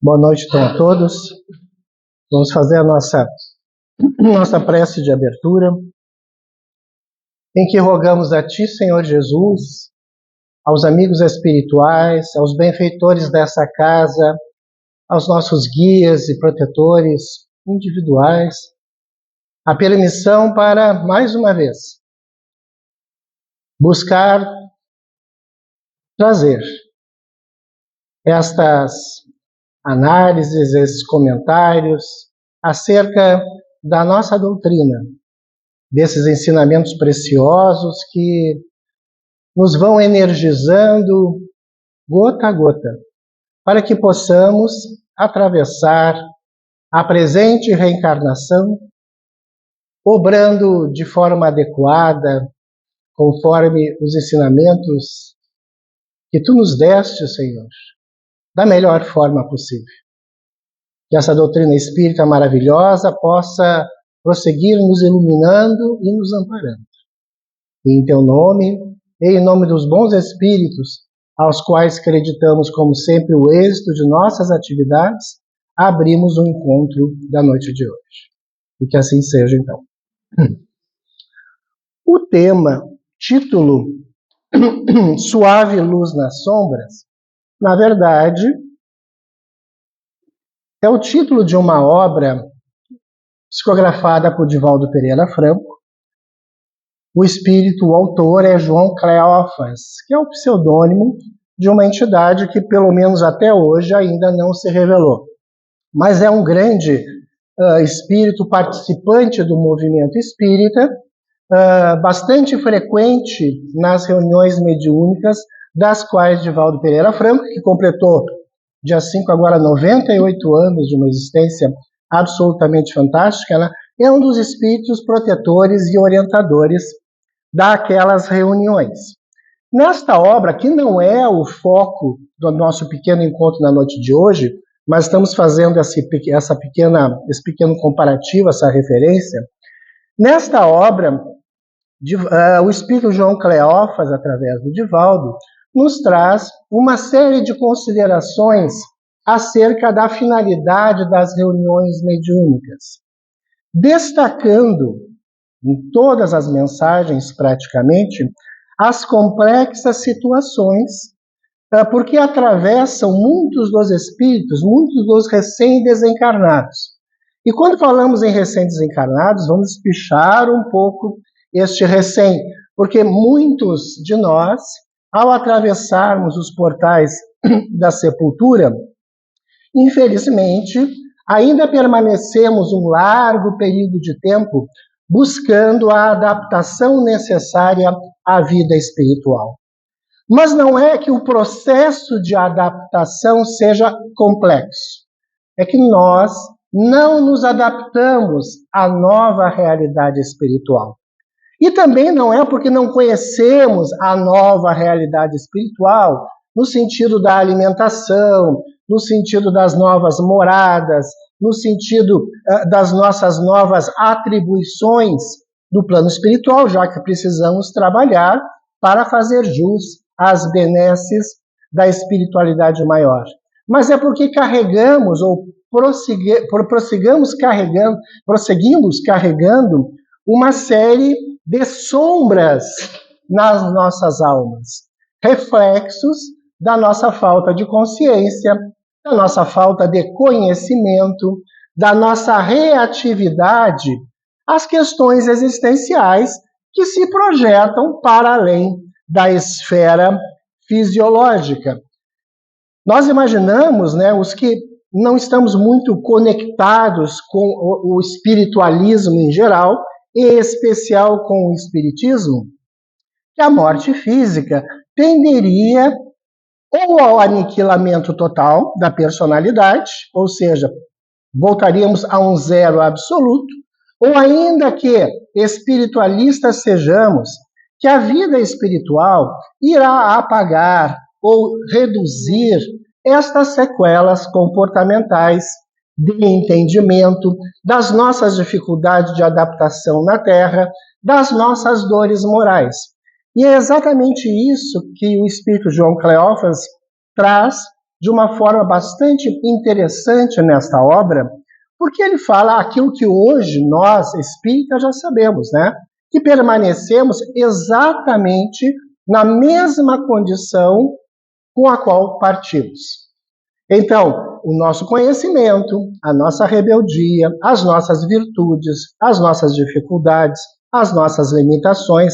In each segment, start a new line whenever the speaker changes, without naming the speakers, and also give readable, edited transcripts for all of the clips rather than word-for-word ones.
Boa noite então a todos. Vamos fazer a nossa prece de abertura, em que rogamos a Ti, Senhor Jesus, aos amigos espirituais, aos benfeitores dessa casa, aos nossos guias e protetores individuais, a permissão para, mais uma vez, buscar trazer estas análises, esses comentários acerca da nossa doutrina, desses ensinamentos preciosos que nos vão energizando gota a gota, para que possamos atravessar a presente reencarnação, obrando de forma adequada, conforme os ensinamentos que Tu nos deste, Senhor, da melhor forma possível. Que essa doutrina espírita maravilhosa possa prosseguir nos iluminando e nos amparando. E em Teu nome, e em nome dos bons espíritos, aos quais acreditamos como sempre o êxito de nossas atividades, abrimos o encontro da noite de hoje. E que assim seja, então. O tema, título, Suave Luz nas Sombras, na verdade, é o título de uma obra psicografada por Divaldo Pereira Franco. O espírito, o autor é João Cleófas, que é o pseudônimo de uma entidade que, pelo menos até hoje, ainda não se revelou. Mas é um grande espírito participante do movimento espírita, bastante frequente nas reuniões mediúnicas, das quais Divaldo Pereira Franco, que completou dia 5 agora 98 anos de uma existência absolutamente fantástica, né? É um dos espíritos protetores e orientadores daquelas reuniões. Nesta obra, que não é o foco do nosso pequeno encontro na noite de hoje, mas estamos fazendo esse pequeno comparativo, essa referência. Nesta obra, o espírito João Cleófas, através do Divaldo, nos traz uma série de considerações acerca da finalidade das reuniões mediúnicas, destacando em todas as mensagens, praticamente, as complexas situações, porque atravessam muitos dos espíritos, muitos dos recém-desencarnados. E quando falamos em recém-desencarnados, vamos espichar um pouco este recém, porque muitos de nós, ao atravessarmos os portais da sepultura, infelizmente, ainda permanecemos um largo período de tempo buscando a adaptação necessária à vida espiritual. Mas não é que o processo de adaptação seja complexo. É que nós não nos adaptamos à nova realidade espiritual. E também não é porque não conhecemos a nova realidade espiritual, no sentido da alimentação, no sentido das novas moradas, no sentido das nossas novas atribuições do plano espiritual, já que precisamos trabalhar para fazer jus às benesses da espiritualidade maior. Mas é porque carregamos ou prosseguimos carregando uma série de sombras nas nossas almas, reflexos da nossa falta de consciência, da nossa falta de conhecimento, da nossa reatividade às questões existenciais que se projetam para além da esfera fisiológica. Nós imaginamos, os que não estamos muito conectados com o espiritualismo em geral, em especial com o espiritismo, que a morte física tenderia ou ao aniquilamento total da personalidade, ou seja, voltaríamos a um zero absoluto, ou ainda que espiritualistas sejamos, que a vida espiritual irá apagar ou reduzir estas sequelas comportamentais de entendimento, das nossas dificuldades de adaptação na Terra, das nossas dores morais. E é exatamente isso que o espírito João Cleófas traz de uma forma bastante interessante nesta obra, porque ele fala aquilo que hoje nós, espíritas, já sabemos, né? Que permanecemos exatamente na mesma condição com a qual partimos. Então, o nosso conhecimento, a nossa rebeldia, as nossas virtudes, as nossas dificuldades, as nossas limitações,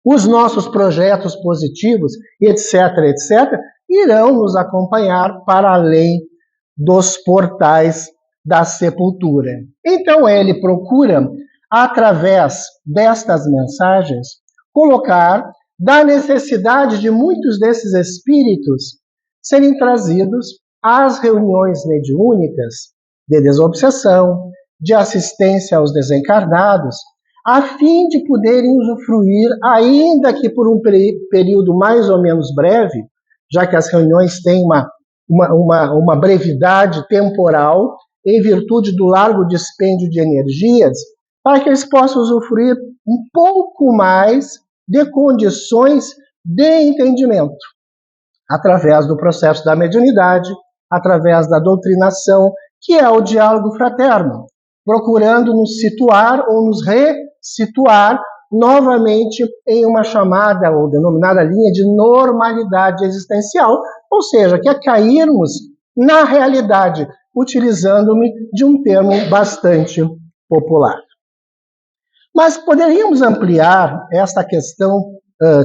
os nossos projetos positivos, etc., etc., irão nos acompanhar para além dos portais da sepultura. Então, ele procura, através destas mensagens, colocar da necessidade de muitos desses espíritos serem trazidos às reuniões mediúnicas de desobsessão, de assistência aos desencarnados, a fim de poderem usufruir, ainda que por um período mais ou menos breve, já que as reuniões têm uma brevidade temporal, em virtude do largo dispêndio de energias, para que eles possam usufruir um pouco mais de condições de entendimento, através do processo da mediunidade, através da doutrinação, que é o diálogo fraterno, procurando nos situar ou nos ressituar novamente em uma chamada ou denominada linha de normalidade existencial, ou seja, que é cairmos na realidade, utilizando-me de um termo bastante popular. Mas poderíamos ampliar esta questão,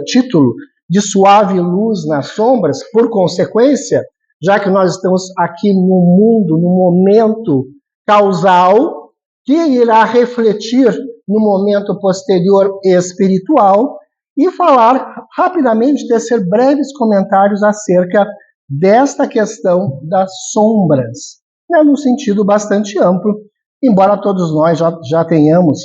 título, de suave luz nas sombras, por consequência, já que nós estamos aqui no mundo, no momento causal, que irá refletir no momento posterior espiritual, e falar rapidamente, tecer breves comentários acerca desta questão das sombras, né, num sentido bastante amplo, embora todos nós já tenhamos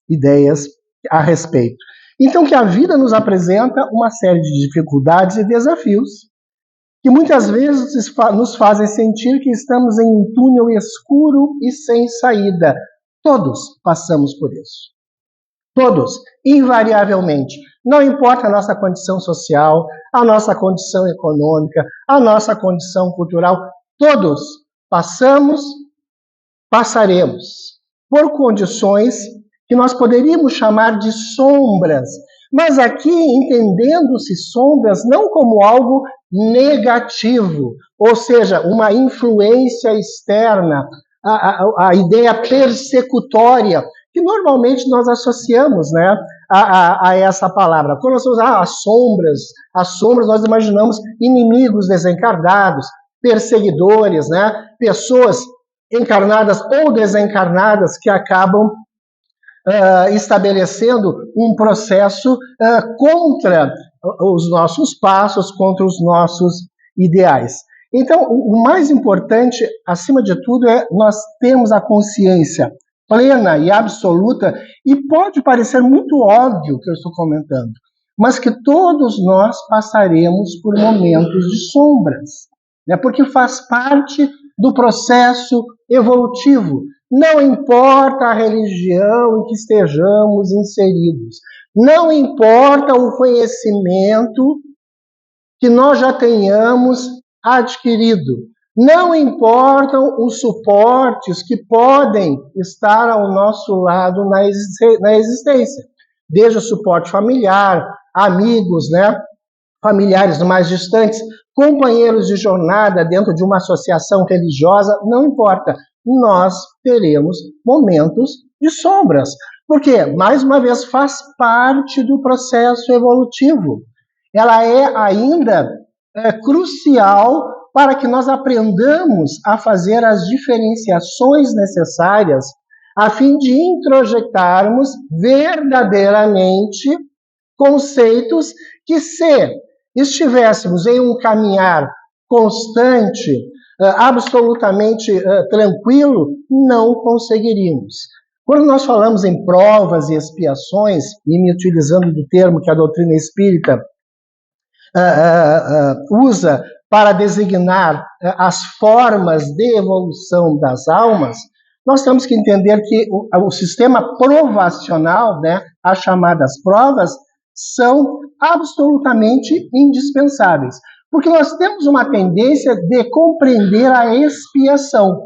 ideias a respeito. Então, que a vida nos apresenta uma série de dificuldades e desafios que muitas vezes nos fazem sentir que estamos em um túnel escuro e sem saída. Todos passamos por isso. Todos, invariavelmente. Não importa a nossa condição social, a nossa condição econômica, a nossa condição cultural, todos passaremos por condições que nós poderíamos chamar de sombras, mas aqui entendendo-se sombras não como algo negativo, ou seja, uma influência externa, a ideia persecutória, que normalmente nós associamos, né, a essa palavra. Quando nós falamos as sombras nós imaginamos inimigos desencarnados, perseguidores, né, pessoas encarnadas ou desencarnadas que acabam estabelecendo um processo contra os nossos passos, contra os nossos ideais. Então, o mais importante, acima de tudo, é nós termos a consciência plena e absoluta, e pode parecer muito óbvio o que eu estou comentando, mas que todos nós passaremos por momentos de sombras, né? Porque faz parte do processo evolutivo. Não importa a religião em que estejamos inseridos, não importa o conhecimento que nós já tenhamos adquirido, não importam os suportes que podem estar ao nosso lado na existência, desde o suporte familiar, amigos, né, familiares mais distantes, companheiros de jornada dentro de uma associação religiosa, não importa. Nós teremos momentos de sombras, porque, mais uma vez, faz parte do processo evolutivo. Ela é ainda crucial para que nós aprendamos a fazer as diferenciações necessárias a fim de introjetarmos verdadeiramente conceitos que, se estivéssemos em um caminhar constante, absolutamente tranquilo, não conseguiríamos. Quando nós falamos em provas e expiações, e me utilizando do termo que a doutrina espírita usa para designar as formas de evolução das almas, nós temos que entender que o sistema provacional, né, as chamadas provas, são absolutamente indispensáveis. Porque nós temos uma tendência de compreender a expiação,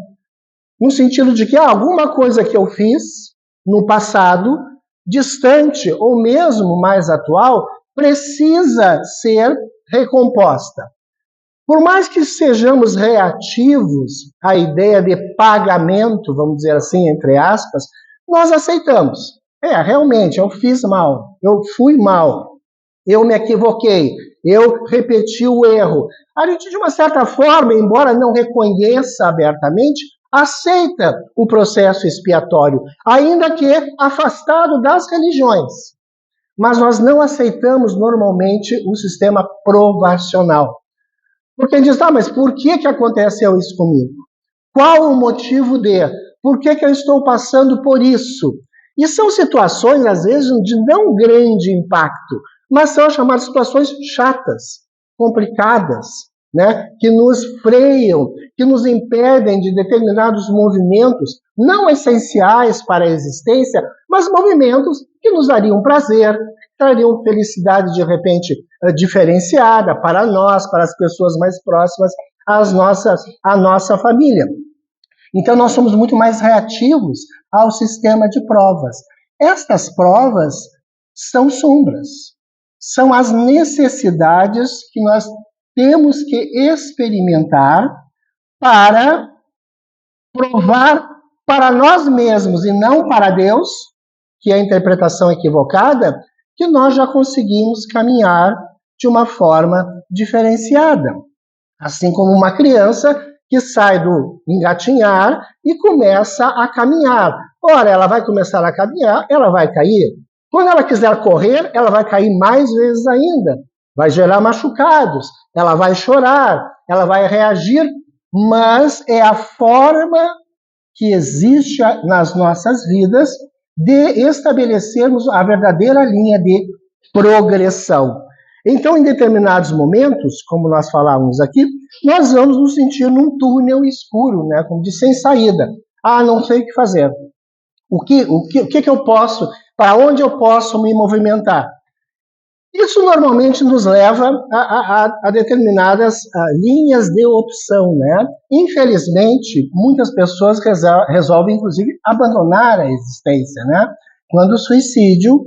no sentido de que alguma coisa que eu fiz no passado, distante ou mesmo mais atual, precisa ser recomposta. Por mais que sejamos reativos à ideia de pagamento, vamos dizer assim, entre aspas, nós aceitamos. Realmente, eu fiz mal, eu fui mal, eu me equivoquei, eu repeti o erro. A gente, de uma certa forma, embora não reconheça abertamente, aceita o processo expiatório, ainda que afastado das religiões. Mas nós não aceitamos normalmente o sistema provacional. Porque diz, mas por que aconteceu isso comigo? Qual o motivo de? Por que eu estou passando por isso? E são situações, às vezes, de não grande impacto, mas são chamadas situações chatas, complicadas, né? Que nos freiam, que nos impedem de determinados movimentos não essenciais para a existência, mas movimentos que nos dariam prazer, trariam felicidade, de repente, diferenciada para nós, para as pessoas mais próximas, à nossa família. Então, nós somos muito mais reativos ao sistema de provas. Estas provas são sombras, são as necessidades que nós temos que experimentar para provar para nós mesmos e não para Deus, que é a interpretação equivocada, que nós já conseguimos caminhar de uma forma diferenciada. Assim como uma criança que sai do engatinhar e começa a caminhar. Ora, ela vai começar a caminhar, ela vai cair. Quando ela quiser correr, ela vai cair mais vezes ainda. Vai gerar machucados, ela vai chorar, ela vai reagir, mas é a forma que existe nas nossas vidas de estabelecermos a verdadeira linha de progressão. Então, em determinados momentos, como nós falávamos aqui, nós vamos nos sentir num túnel escuro, né, como de sem saída. Não sei o que fazer. O que eu posso, para onde eu posso me movimentar? Isso normalmente nos leva a determinadas linhas de opção, né? Infelizmente, muitas pessoas resolvem, inclusive, abandonar a existência, né? Quando o suicídio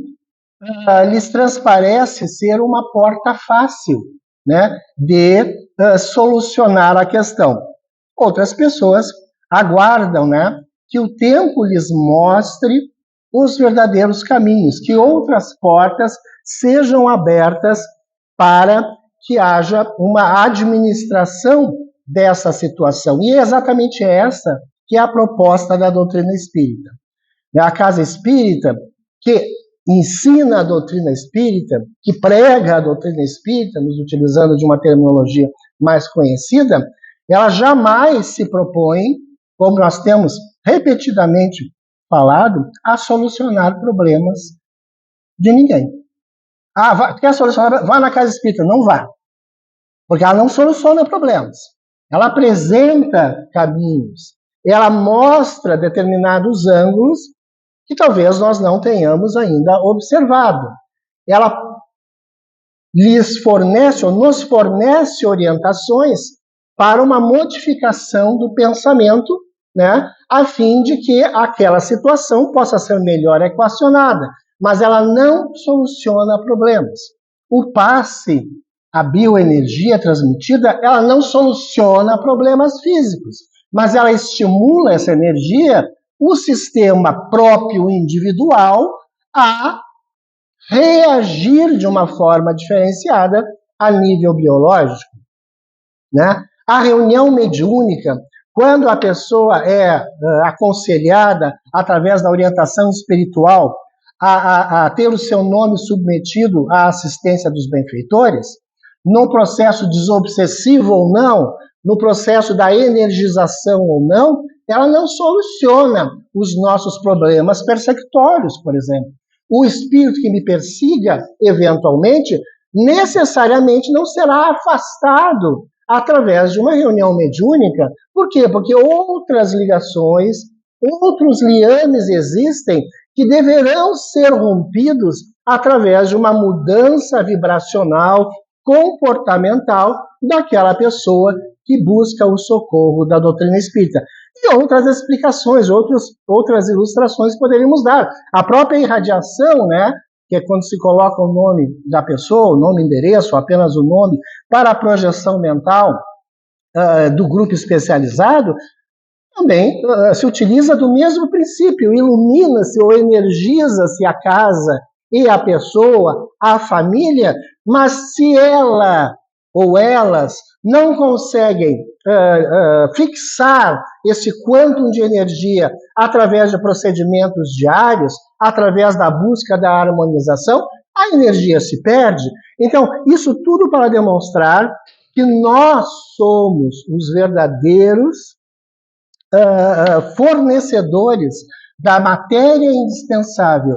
lhes transparece ser uma porta fácil, né, de solucionar a questão. Outras pessoas aguardam, né, que o tempo lhes mostre os verdadeiros caminhos, que outras portas sejam abertas para que haja uma administração dessa situação. E é exatamente essa que é a proposta da doutrina espírita. A casa espírita, que ensina a doutrina espírita, que prega a doutrina espírita, nos utilizando de uma terminologia mais conhecida, ela jamais se propõe, como nós temos repetidamente falado, a solucionar problemas de ninguém. Quer solucionar? Vá na casa espírita. Não vá. Porque ela não soluciona problemas. Ela apresenta caminhos. Ela mostra determinados ângulos que talvez nós não tenhamos ainda observado. Ela lhes fornece ou nos fornece orientações para uma modificação do pensamento, né, a fim de que aquela situação possa ser melhor equacionada, mas ela não soluciona problemas. O passe, a bioenergia transmitida, ela não soluciona problemas físicos, mas ela estimula essa energia, o sistema próprio individual, a reagir de uma forma diferenciada a nível biológico, né? A reunião mediúnica, quando a pessoa é aconselhada através da orientação espiritual a ter o seu nome submetido à assistência dos benfeitores, no processo desobsessivo ou não, no processo da energização ou não, ela não soluciona os nossos problemas persecutórios, por exemplo. O espírito que me persiga, eventualmente, necessariamente não será afastado através de uma reunião mediúnica. Por quê? Porque outras ligações, outros liames existem que deverão ser rompidos através de uma mudança vibracional comportamental daquela pessoa que busca o socorro da doutrina espírita. E outras explicações, outras ilustrações poderíamos dar. A própria irradiação, né, que é quando se coloca o nome da pessoa, o nome, endereço, apenas o nome, para a projeção mental do grupo especializado, também se utiliza do mesmo princípio, ilumina-se ou energiza-se a casa e a pessoa, a família, mas se ela ou elas não conseguem fixar esse quantum de energia através de procedimentos diários, através da busca da harmonização, a energia se perde. Então, isso tudo para demonstrar que nós somos os verdadeiros fornecedores da matéria indispensável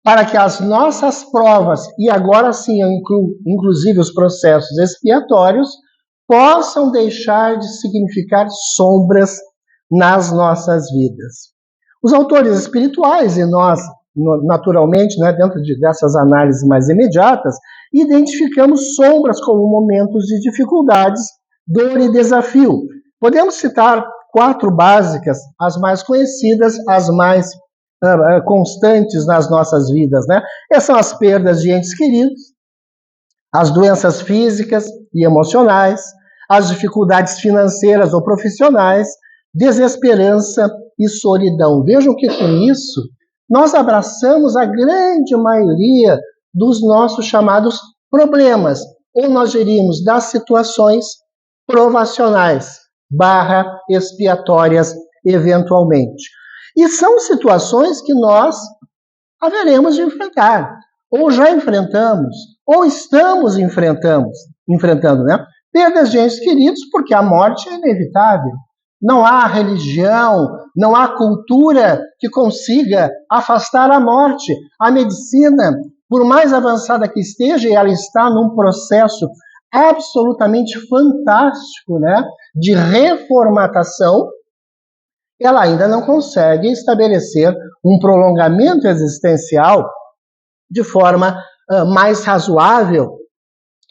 para que as nossas provas, e agora sim eu incluo inclusive os processos expiatórios, possam deixar de significar sombras nas nossas vidas. Os autores espirituais, e nós, naturalmente, né, dentro dessas análises mais imediatas, identificamos sombras como momentos de dificuldades, dor e desafio. Podemos citar 4 básicas, as mais conhecidas, as mais constantes nas nossas vidas, né? Essas são as perdas de entes queridos, as doenças físicas e emocionais, as dificuldades financeiras ou profissionais, desesperança e solidão. Vejam que com isso nós abraçamos a grande maioria dos nossos chamados problemas, ou nós diríamos das situações provacionais / expiatórias eventualmente. E são situações que nós haveremos de enfrentar, ou já enfrentamos, ou estamos enfrentando, né? Perdas de entes queridos, porque a morte é inevitável. Não há religião, não há cultura que consiga afastar a morte. A medicina, por mais avançada que esteja, e ela está num processo absolutamente fantástico, né, de reformatação, ela ainda não consegue estabelecer um prolongamento existencial de forma mais razoável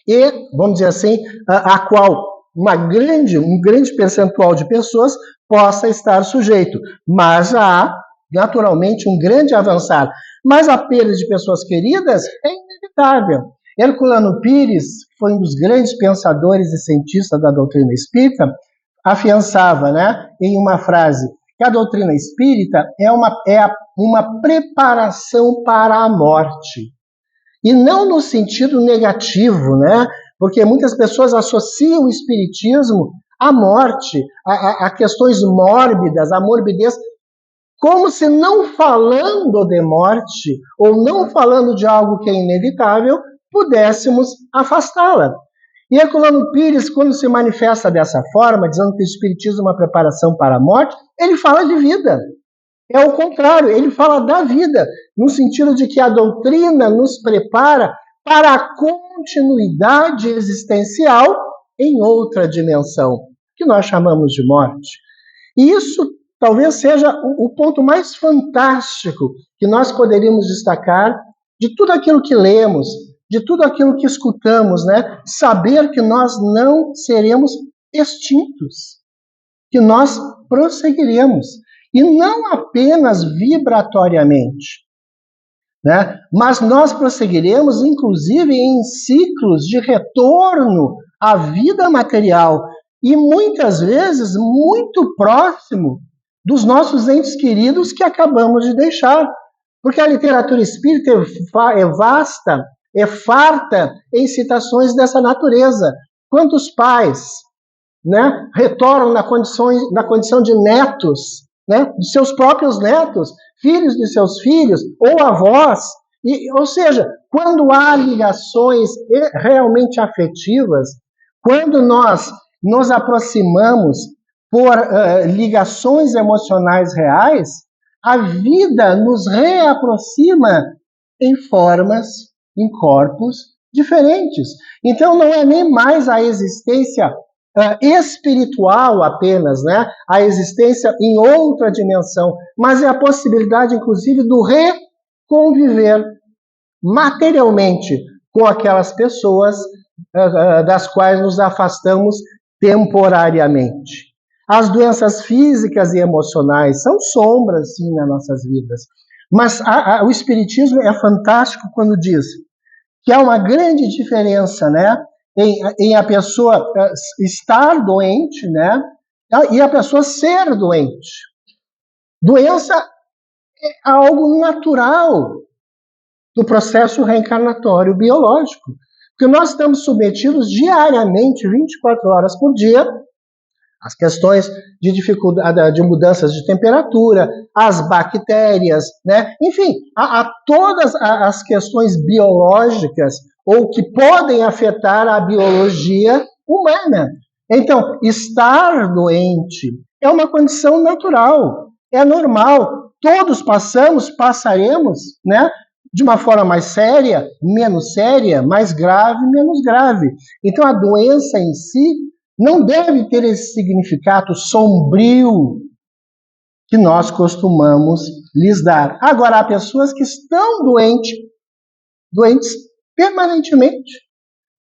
e, vamos dizer assim, a qual um grande percentual de pessoas possa estar sujeito. Mas há, naturalmente, um grande avançar. Mas a perda de pessoas queridas é inevitável. Herculano Pires, que foi um dos grandes pensadores e cientistas da doutrina espírita, afiançava, né, em uma frase que a doutrina espírita é uma preparação para a morte. E não no sentido negativo, né? Porque muitas pessoas associam o espiritismo à morte, a questões mórbidas, à morbidez, como se não falando de morte, ou não falando de algo que é inevitável, pudéssemos afastá-la. E Herculano Pires, quando se manifesta dessa forma, dizendo que o espiritismo é uma preparação para a morte, ele fala de vida. É o contrário, ele fala da vida, no sentido de que a doutrina nos prepara para a continuidade existencial em outra dimensão, que nós chamamos de morte. E isso talvez seja o ponto mais fantástico que nós poderíamos destacar de tudo aquilo que lemos, de tudo aquilo que escutamos, né? Saber que nós não seremos extintos, que nós prosseguiremos. E não apenas vibratoriamente, né? Mas nós prosseguiremos, inclusive, em ciclos de retorno à vida material e muitas vezes muito próximo dos nossos entes queridos que acabamos de deixar. Porque a literatura espírita é vasta, é farta em citações dessa natureza. Quantos pais, né, retornam na condição de netos, né, de seus próprios netos, filhos de seus filhos, ou avós. Ou seja, quando há ligações realmente afetivas, quando nós nos aproximamos por ligações emocionais reais, a vida nos reaproxima em formas, em corpos diferentes. Então não é nem mais a existência espiritual apenas, né? A existência em outra dimensão, mas é a possibilidade, inclusive, do reconviver materialmente com aquelas pessoas das quais nos afastamos temporariamente. As doenças físicas e emocionais são sombras, sim, nas nossas vidas. Mas o Espiritismo é fantástico quando diz que há uma grande diferença, né, em a pessoa estar doente, né, e a pessoa ser doente. Doença é algo natural do processo reencarnatório biológico, porque nós estamos submetidos diariamente, 24 horas por dia, às questões de dificuldade, de mudanças de temperatura, as bactérias, né? Enfim, a todas as questões biológicas ou que podem afetar a biologia humana. Então, estar doente é uma condição natural, é normal. Todos passaremos, né? De uma forma mais séria, menos séria, mais grave, menos grave. Então, a doença em si não deve ter esse significado sombrio que nós costumamos lhes dar. Agora, há pessoas que estão doentes permanentemente,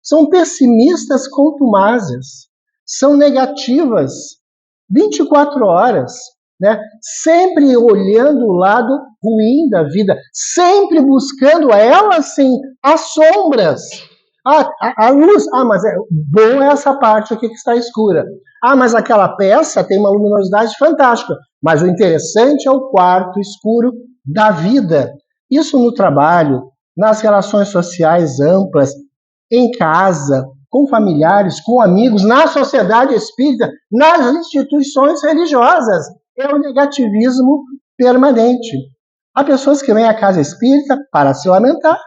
são pessimistas contumazes, são negativas 24 horas, né? Sempre olhando o lado ruim da vida, sempre buscando elas, sim, as sombras. A luz, mas bom é essa parte aqui que está escura. Mas aquela peça tem uma luminosidade fantástica. Mas o interessante é o quarto escuro da vida. Isso no trabalho, nas relações sociais amplas, em casa, com familiares, com amigos, na sociedade espírita, nas instituições religiosas. É o negativismo permanente. Há pessoas que vêm à casa espírita para se lamentar.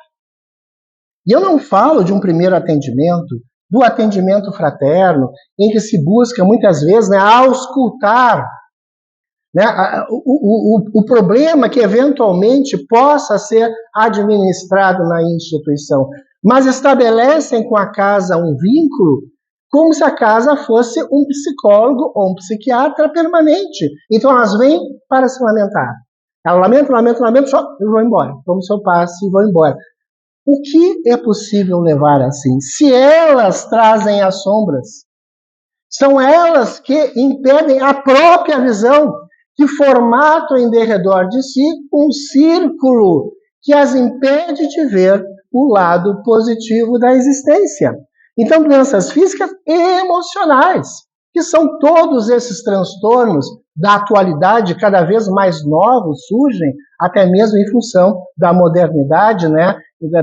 E eu não falo de um primeiro atendimento, do atendimento fraterno, em que se busca muitas vezes, né, auscultar, né, o problema que eventualmente possa ser administrado na instituição, mas estabelecem com a casa um vínculo como se a casa fosse um psicólogo ou um psiquiatra permanente. Então elas vêm para se lamentar. Ela lamento, só eu vou embora. Tomo seu passe e vou embora. O que é possível levar assim? Se elas trazem as sombras, são elas que impedem a própria visão, que formatam em derredor de si um círculo que as impede de ver o lado positivo da existência. Então, doenças físicas e emocionais, que são todos esses transtornos da atualidade, cada vez mais novos, surgem, até mesmo em função da modernidade, né,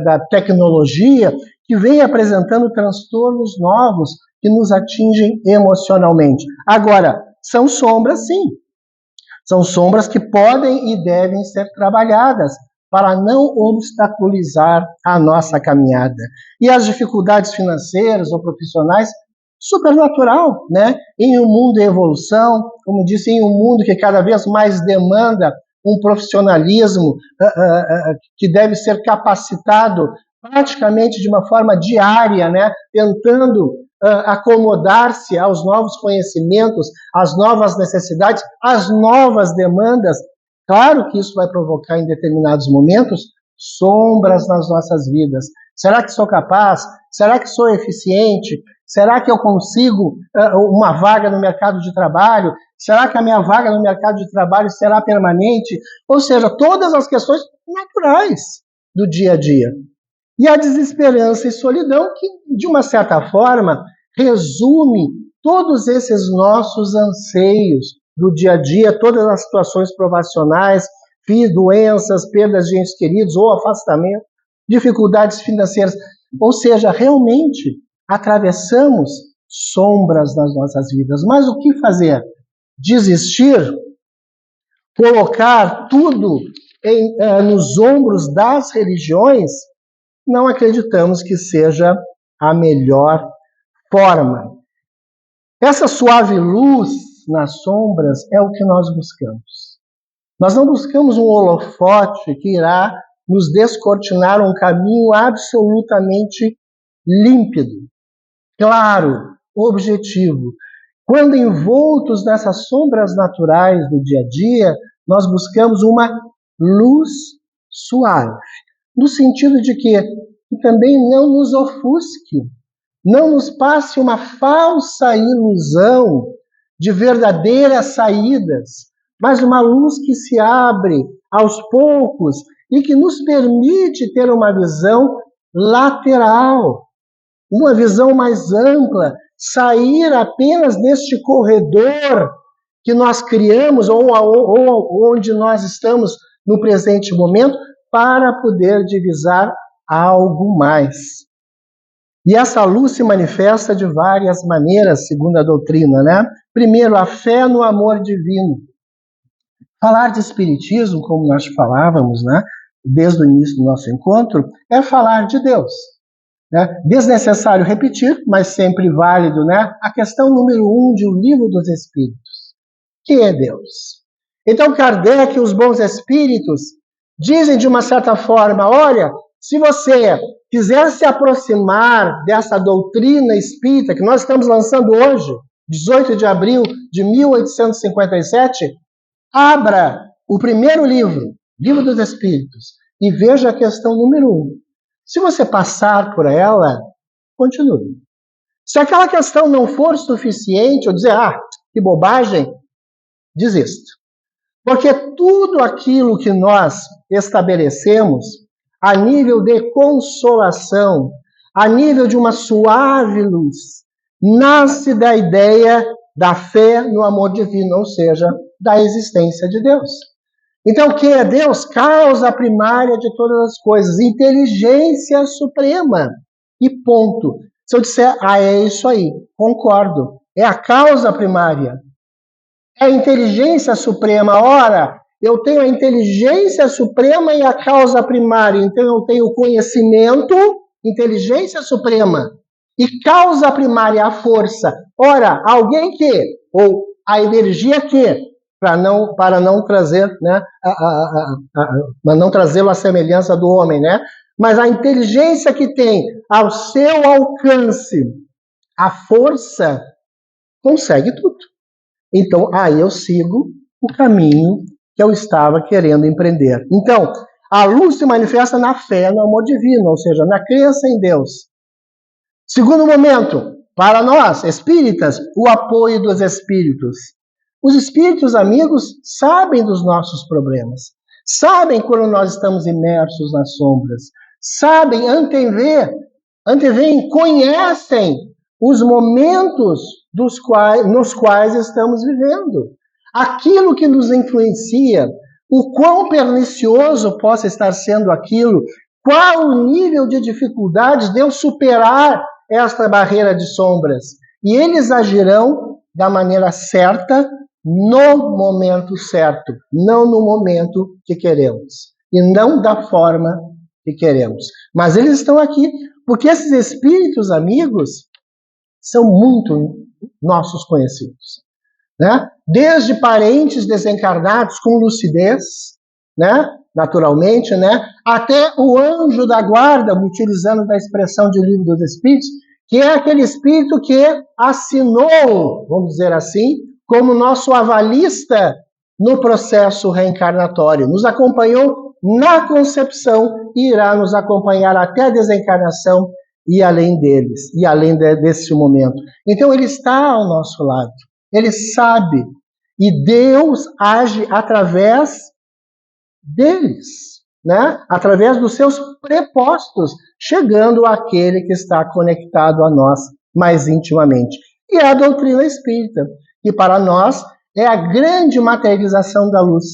da tecnologia, que vem apresentando transtornos novos que nos atingem emocionalmente. Agora, são sombras, sim. São sombras que podem e devem ser trabalhadas para não obstaculizar a nossa caminhada. E as dificuldades financeiras ou profissionais, supernatural, né? Em um mundo em evolução, como disse, em um mundo que cada vez mais demanda um profissionalismo que deve ser capacitado praticamente de uma forma diária, né? Tentando acomodar-se aos novos conhecimentos, às novas necessidades, às novas demandas. Claro que isso vai provocar em determinados momentos sombras nas nossas vidas. Será que sou capaz? Será que sou eficiente? Será que eu consigo uma vaga no mercado de trabalho? Será que a minha vaga no mercado de trabalho será permanente? Ou seja, todas as questões naturais do dia a dia. E a desesperança e solidão que, de uma certa forma, resume todos esses nossos anseios do dia a dia, todas as situações provacionais, doenças, perdas de entes queridos ou afastamento, dificuldades financeiras. Ou seja, realmente atravessamos sombras nas nossas vidas. Mas o que fazer? Desistir? Colocar tudo nos ombros das religiões? Não acreditamos que seja a melhor forma. Essa suave luz nas sombras é o que nós buscamos. Nós não buscamos um holofote que irá nos descortinar um caminho absolutamente límpido, claro, objetivo. Quando envoltos nessas sombras naturais do dia a dia, nós buscamos uma luz suave, no sentido de que que também não nos ofusque, não nos passe uma falsa ilusão de verdadeiras saídas, mas uma luz que se abre aos poucos e que nos permite ter uma visão lateral, uma visão mais ampla, sair apenas deste corredor que nós criamos ou onde nós estamos no presente momento para poder divisar algo mais. E essa luz se manifesta de várias maneiras, segundo a doutrina, né? Primeiro, a fé no amor divino. Falar de espiritismo, como nós falávamos, né, desde o início do nosso encontro, é falar de Deus. Né? Desnecessário repetir, mas sempre válido, né? A questão número 1 de O Livro dos Espíritos. Que é Deus? Então, Kardec e os bons espíritos dizem de uma certa forma, olha, se você quiser se aproximar dessa doutrina espírita que nós estamos lançando hoje, 18 de abril de 1857, abra o primeiro livro, Livro dos Espíritos, e veja a questão número 1. Se você passar por ela, continue. Se aquela questão não for suficiente, ou dizer, que bobagem, desista. Porque tudo aquilo que nós estabelecemos, a nível de consolação, a nível de uma suave luz, nasce da ideia da fé no amor divino, ou seja, da existência de Deus. Então, o que é Deus? Causa primária de todas as coisas, inteligência suprema. E ponto. Se eu disser, é isso aí, concordo. É a causa primária. É a inteligência suprema. Ora, eu tenho a inteligência suprema e a causa primária. Então, eu tenho conhecimento, inteligência suprema. E causa primária, a força. Ora, alguém que, ou a energia que, para não trazer, né, para não trazê-lo à semelhança do homem, né? Mas a inteligência que tem ao seu alcance a força, consegue tudo. Então, aí eu sigo o caminho que eu estava querendo empreender. Então, a luz se manifesta na fé, no amor divino, ou seja, na crença em Deus. Segundo momento, para nós, espíritas, o apoio dos espíritos. Os espíritos amigos sabem dos nossos problemas, sabem quando nós estamos imersos nas sombras, sabem, anteveem, conhecem os momentos nos quais estamos vivendo. Aquilo que nos influencia, o quão pernicioso possa estar sendo aquilo, qual o nível de dificuldades de eu superar esta barreira de sombras. E eles agirão da maneira certa, no momento certo, não no momento que queremos, e não da forma que queremos. Mas eles estão aqui porque esses espíritos amigos são muito nossos conhecidos, né? Desde parentes desencarnados com lucidez, né? Naturalmente, né? Até o anjo da guarda, utilizando da expressão de Livro dos Espíritos, que é aquele espírito que assinou, vamos dizer assim, como nosso avalista no processo reencarnatório. Nos acompanhou na concepção e irá nos acompanhar até a desencarnação e além deles, e além desse momento. Então ele está ao nosso lado, ele sabe, e Deus age através deles, né? Através dos seus prepostos, chegando àquele que está conectado a nós mais intimamente. E é a doutrina espírita, que para nós é a grande materialização da luz.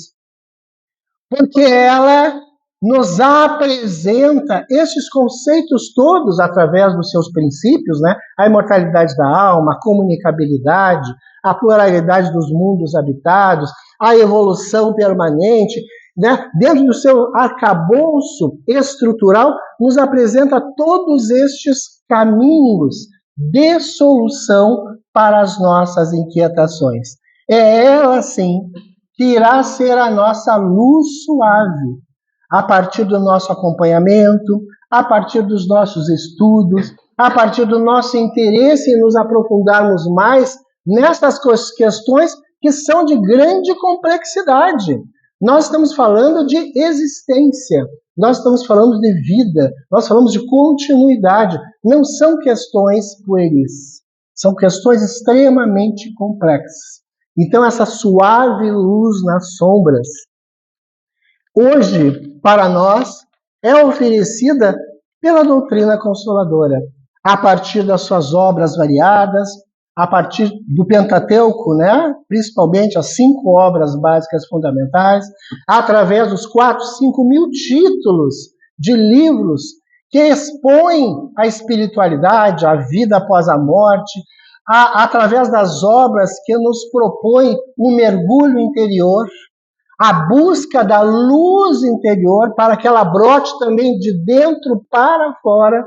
Porque ela nos apresenta esses conceitos todos através dos seus princípios, né? A imortalidade da alma, a comunicabilidade, a pluralidade dos mundos habitados, a evolução permanente, né? Dentro do seu arcabouço estrutural, nos apresenta todos estes caminhos de solução para as nossas inquietações. É ela, sim, que irá ser a nossa luz suave, a partir do nosso acompanhamento, a partir dos nossos estudos, a partir do nosso interesse em nos aprofundarmos mais nessas questões que são de grande complexidade. Nós estamos falando de existência, Nós estamos falando de vida, nós falamos de continuidade. Não são questões pueris, são questões extremamente complexas. Então, essa suave luz nas sombras, hoje, para nós, é oferecida pela doutrina consoladora, a partir das suas obras variadas, a partir do Pentateuco, né? Principalmente as 5 obras básicas fundamentais, através dos 4, 5 mil títulos de livros que expõem a espiritualidade, a vida após a morte, através das obras que nos propõem um mergulho interior, a busca da luz interior para que ela brote também de dentro para fora,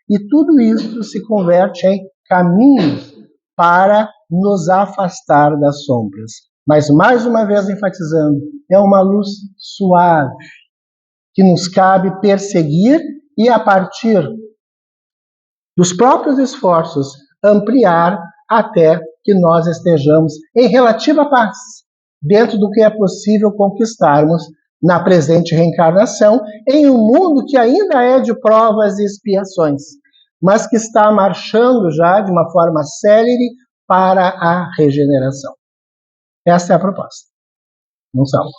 e tudo isso se converte em caminhos para nos afastar das sombras. Mas, mais uma vez enfatizando, é uma luz suave, que nos cabe perseguir e, a partir dos próprios esforços, ampliar até que nós estejamos em relativa paz, dentro do que é possível conquistarmos na presente reencarnação, em um mundo que ainda é de provas e expiações, mas que está marchando já de uma forma célere para a regeneração. Essa é a proposta. Não salvo.